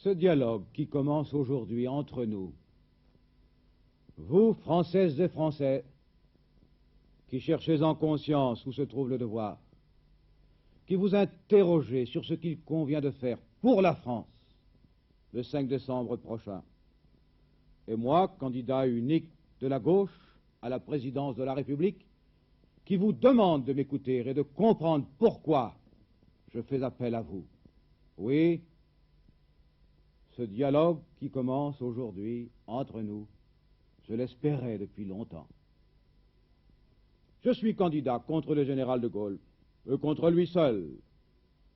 Ce dialogue qui commence aujourd'hui entre nous, vous, Françaises et Français, qui cherchez en conscience où se trouve le devoir, qui vous interrogez sur ce qu'il convient de faire pour la France le 5 décembre prochain, et moi, candidat unique de la gauche à la présidence de la République, qui vous demande de m'écouter et de comprendre pourquoi je fais appel à vous. Oui, ce dialogue qui commence aujourd'hui entre nous, je l'espérais depuis longtemps. Je suis candidat contre le général de Gaulle, contre lui seul,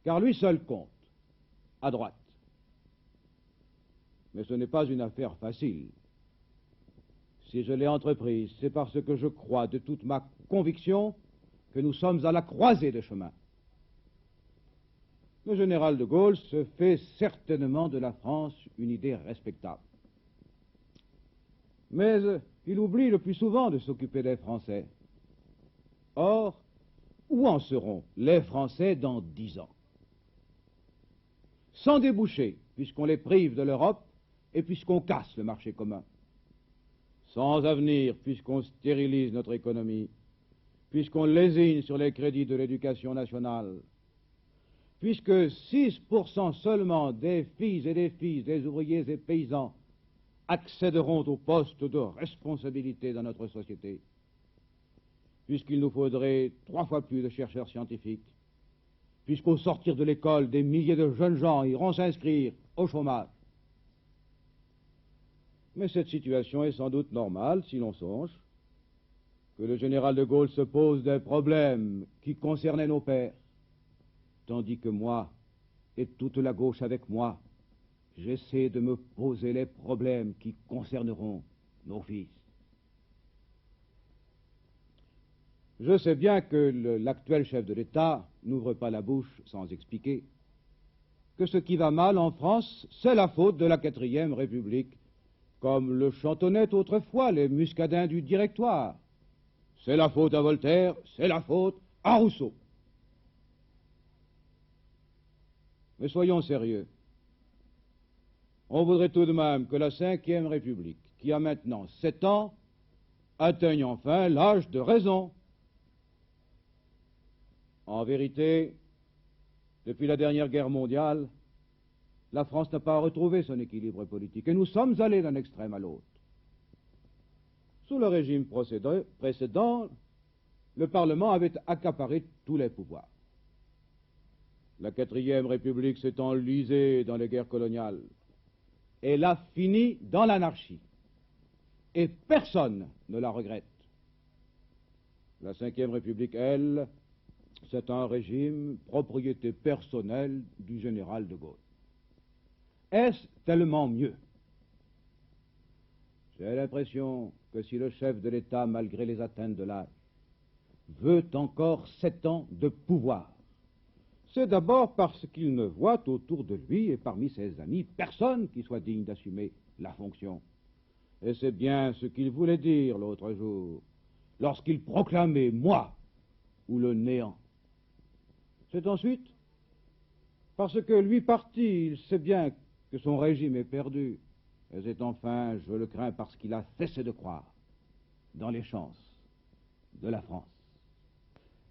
car lui seul compte, à droite. Mais ce n'est pas une affaire facile. Si je l'ai entreprise, c'est parce que je crois de toute ma conviction que nous sommes à la croisée des chemins. Le général de Gaulle se fait certainement de la France une idée respectable. Mais il oublie le plus souvent de s'occuper des Français. Or, où en seront les Français dans 10 ans? Sans débouchés, puisqu'on les prive de l'Europe et puisqu'on casse le marché commun. Sans avenir, puisqu'on stérilise notre économie, puisqu'on lésine sur les crédits de l'éducation nationale, puisque 6% seulement des filles et des fils, des ouvriers et paysans accéderont aux postes de responsabilité dans notre société, puisqu'il nous faudrait 3 fois plus de chercheurs scientifiques, puisqu'au sortir de l'école, des milliers de jeunes gens iront s'inscrire au chômage. Mais cette situation est sans doute normale si l'on songe que le général de Gaulle se pose des problèmes qui concernaient nos pères, tandis que moi, et toute la gauche avec moi, j'essaie de me poser les problèmes qui concerneront nos fils. Je sais bien que l'actuel chef de l'État n'ouvre pas la bouche sans expliquer que ce qui va mal en France, c'est la faute de la 4e République, comme le chantonnaient autrefois les muscadins du Directoire. C'est la faute à Voltaire, c'est la faute à Rousseau. Mais soyons sérieux. On voudrait tout de même que la 5e République, qui a maintenant 7 ans, atteigne enfin l'âge de raison. En vérité, depuis la dernière guerre mondiale, la France n'a pas retrouvé son équilibre politique et nous sommes allés d'un extrême à l'autre. Sous le régime précédent, le Parlement avait accaparé tous les pouvoirs. La 4e République s'est enlisée dans les guerres coloniales. Elle a fini dans l'anarchie. Et personne ne la regrette. La 5e République, elle, c'est un régime propriété personnelle du général de Gaulle. Est-ce tellement mieux? J'ai l'impression que si le chef de l'État, malgré les atteintes de l'âge, veut encore 7 ans de pouvoir, c'est d'abord parce qu'il ne voit autour de lui et parmi ses amis personne qui soit digne d'assumer la fonction. Et c'est bien ce qu'il voulait dire l'autre jour, lorsqu'il proclamait « moi » ou le néant. C'est ensuite parce que lui parti, il sait bien que son régime est perdu. Et c'est enfin, je le crains, parce qu'il a cessé de croire dans les chances de la France.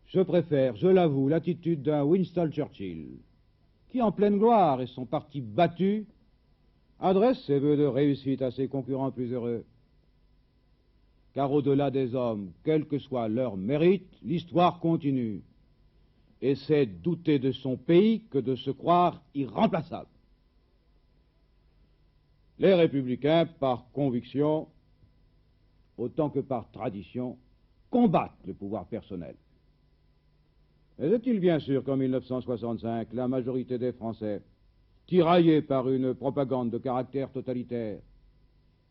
Je préfère, je l'avoue, l'attitude d'un Winston Churchill, qui, en pleine gloire et son parti battu, adresse ses vœux de réussite à ses concurrents plus heureux. Car au-delà des hommes, quel que soit leur mérite, l'histoire continue. Et c'est douter de son pays que de se croire irremplaçable. Les républicains, par conviction, autant que par tradition, combattent le pouvoir personnel. Mais est-il bien sûr qu'en 1965, la majorité des Français, tiraillés par une propagande de caractère totalitaire,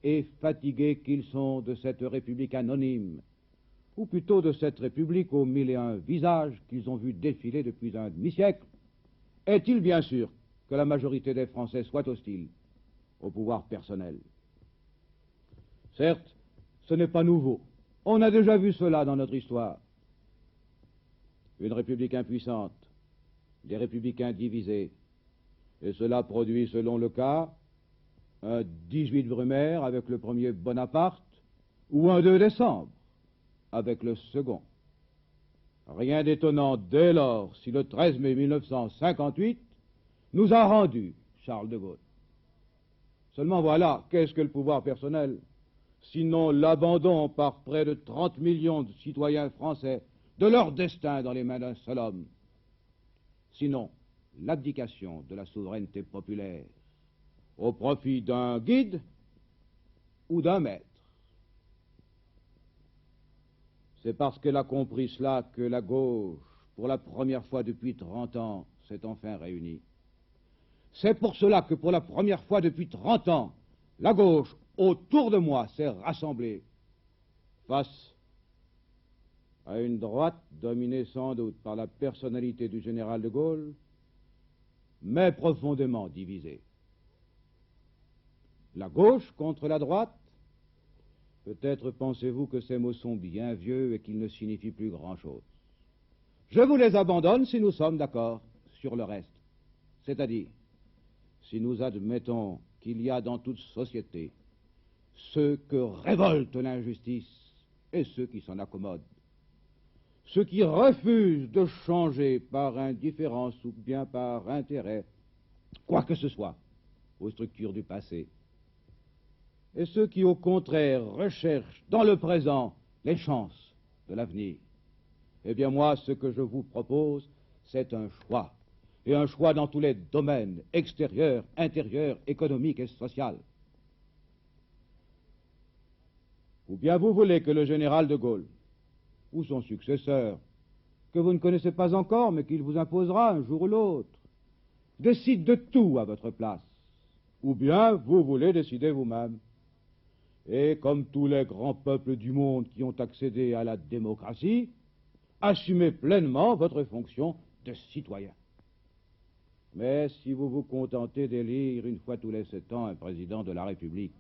et fatigués qu'ils sont de cette république anonyme, ou plutôt de cette république aux 1001 visages qu'ils ont vu défiler depuis un demi-siècle, est-il bien sûr que la majorité des Français soit hostile au pouvoir personnel? Certes, ce n'est pas nouveau. On a déjà vu cela dans notre histoire. Une république impuissante, des républicains divisés, Et cela produit, selon le cas, un 18 Brumaire avec le premier Bonaparte ou un 2 décembre avec le second. Rien d'étonnant dès lors si le 13 mai 1958 nous a rendu Charles de Gaulle. Seulement voilà, qu'est-ce que le pouvoir personnel, sinon l'abandon par près de 30 millions de citoyens français de leur destin dans les mains d'un seul homme, sinon l'abdication de la souveraineté populaire au profit d'un guide ou d'un maître. C'est parce qu'elle a compris cela que la gauche, pour la première fois depuis 30 ans, s'est enfin réunie. C'est pour cela que pour la première fois depuis 30 ans, la gauche, autour de moi, s'est rassemblée face à une droite dominée sans doute par la personnalité du général de Gaulle, mais profondément divisée. La gauche contre la droite, peut-être pensez-vous que ces mots sont bien vieux et qu'ils ne signifient plus grand-chose. Je vous les abandonne si nous sommes d'accord sur le reste, c'est-à-dire si nous admettons qu'il y a dans toute société ceux que révolte l'injustice et ceux qui s'en accommodent, ceux qui refusent de changer par indifférence ou bien par intérêt, quoi que ce soit, aux structures du passé, et ceux qui, au contraire, recherchent dans le présent les chances de l'avenir. Eh bien, moi, ce que je vous propose, c'est un choix, et un choix dans tous les domaines, extérieurs, intérieurs, économiques et sociaux. Ou bien vous voulez que le général de Gaulle, ou son successeur, que vous ne connaissez pas encore, mais qu'il vous imposera un jour ou l'autre, décide de tout à votre place, ou bien vous voulez décider vous-même. Et comme tous les grands peuples du monde qui ont accédé à la démocratie, assumez pleinement votre fonction de citoyen. Mais si vous vous contentez d'élire une fois tous les 7 ans un président de la République,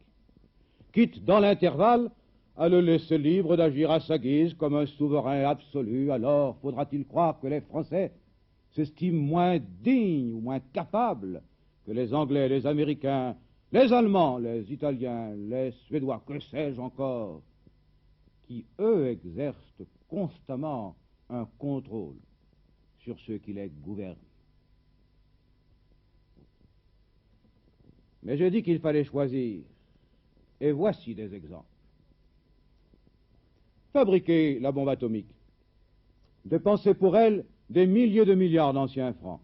quitte dans l'intervalle à le laisser libre d'agir à sa guise comme un souverain absolu, alors faudra-t-il croire que les Français s'estiment moins dignes ou moins capables que les Anglais, les Américains, les Allemands, les Italiens, les Suédois, que sais-je encore, qui, eux, exercent constamment un contrôle sur ceux qui les gouvernent. Mais j'ai dit qu'il fallait choisir, et voici des exemples. Fabriquer la bombe atomique, dépenser pour elle des milliers de milliards d'anciens francs,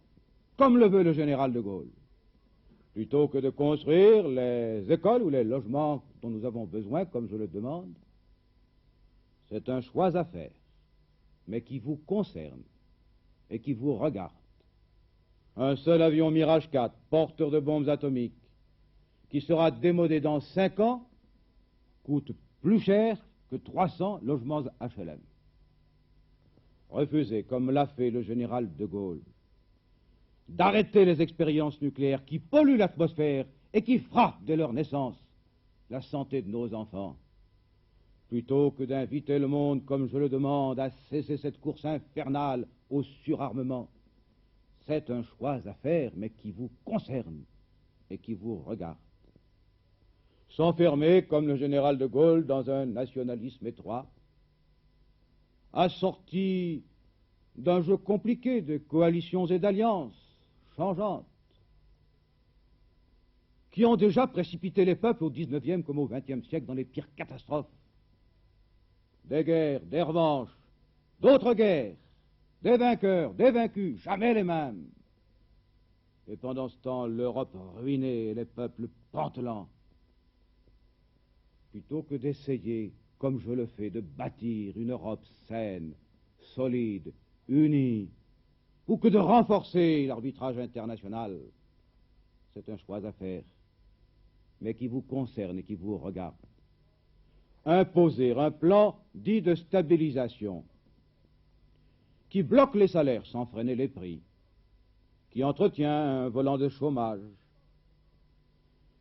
comme le veut le général de Gaulle, plutôt que de construire les écoles ou les logements dont nous avons besoin, comme je le demande. C'est un choix à faire, mais qui vous concerne et qui vous regarde. Un seul avion Mirage 4, porteur de bombes atomiques, qui sera démodé dans 5 ans, coûte plus cher que 300 logements HLM. Refusez, comme l'a fait le général de Gaulle, d'arrêter les expériences nucléaires qui polluent l'atmosphère et qui frappent dès leur naissance la santé de nos enfants, plutôt que d'inviter le monde, comme je le demande, à cesser cette course infernale au surarmement. C'est un choix à faire, mais qui vous concerne et qui vous regarde. S'enfermer, comme le général de Gaulle, dans un nationalisme étroit, assorti d'un jeu compliqué de coalitions et d'alliances changeantes, qui ont déjà précipité les peuples au XIXe comme au XXe siècle dans les pires catastrophes. Des guerres, des revanches, d'autres guerres, des vainqueurs, des vaincus, jamais les mêmes. Et pendant ce temps, l'Europe ruinée et les peuples pantelants. Plutôt que d'essayer, comme je le fais, de bâtir une Europe saine, solide, unie, ou que de renforcer l'arbitrage international, c'est un choix à faire, mais qui vous concerne et qui vous regarde. Imposer un plan dit de stabilisation, qui bloque les salaires sans freiner les prix, qui entretient un volant de chômage,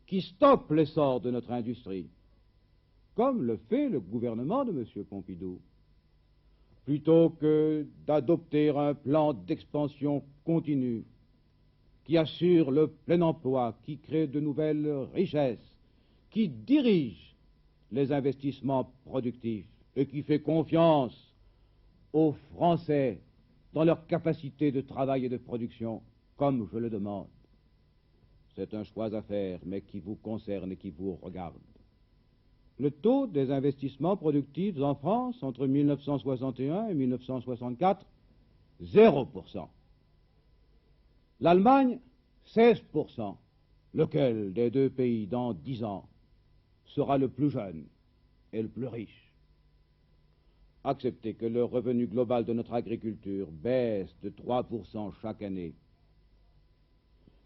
qui stoppe l'essor de notre industrie, comme le fait le gouvernement de M. Pompidou, plutôt que d'adopter un plan d'expansion continue qui assure le plein emploi, qui crée de nouvelles richesses, qui dirige les investissements productifs et qui fait confiance aux Français dans leur capacité de travail et de production, comme je le demande. C'est un choix à faire, mais qui vous concerne et qui vous regarde. Le taux des investissements productifs en France entre 1961 et 1964, 0%. L'Allemagne, 16%. Lequel des deux pays, dans 10 ans, sera le plus jeune et le plus riche? Acceptez que le revenu global de notre agriculture baisse de 3% chaque année,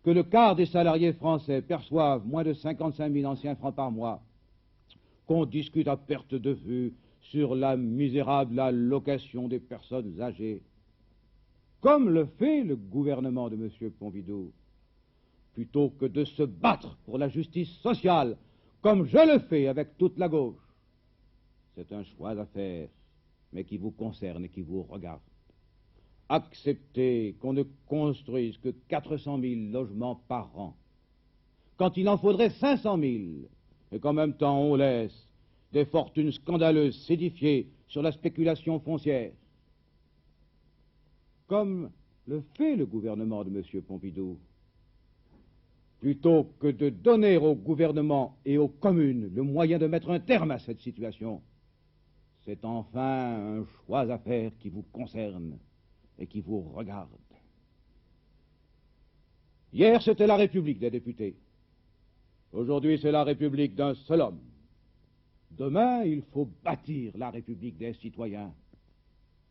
que le quart des salariés français perçoivent moins de 55 000 anciens francs par mois, qu'on discute à perte de vue sur la misérable allocation des personnes âgées, comme le fait le gouvernement de M. Pompidou, plutôt que de se battre pour la justice sociale, comme je le fais avec toute la gauche. C'est un choix à faire, mais qui vous concerne et qui vous regarde. Acceptez qu'on ne construise que 400 000 logements par an, quand il en faudrait 500 000, et qu'en même temps on laisse des fortunes scandaleuses s'édifier sur la spéculation foncière, comme le fait le gouvernement de M. Pompidou, plutôt que de donner au gouvernement et aux communes le moyen de mettre un terme à cette situation. C'est enfin un choix à faire qui vous concerne et qui vous regarde. Hier, c'était la République des députés. Aujourd'hui, c'est la République d'un seul homme. Demain, il faut bâtir la République des citoyens.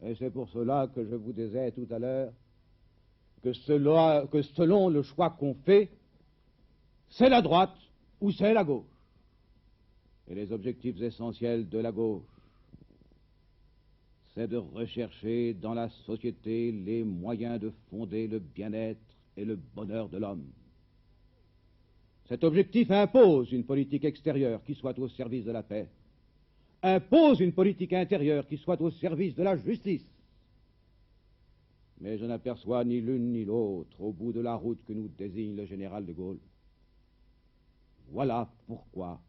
Et c'est pour cela que je vous disais tout à l'heure que selon le choix qu'on fait, c'est la droite ou c'est la gauche. Et les objectifs essentiels de la gauche, c'est de rechercher dans la société les moyens de fonder le bien-être et le bonheur de l'homme. Cet objectif impose une politique extérieure qui soit au service de la paix, impose une politique intérieure qui soit au service de la justice. Mais je n'aperçois ni l'une ni l'autre au bout de la route que nous désigne le général de Gaulle. Voilà pourquoi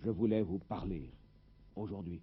je voulais vous parler aujourd'hui.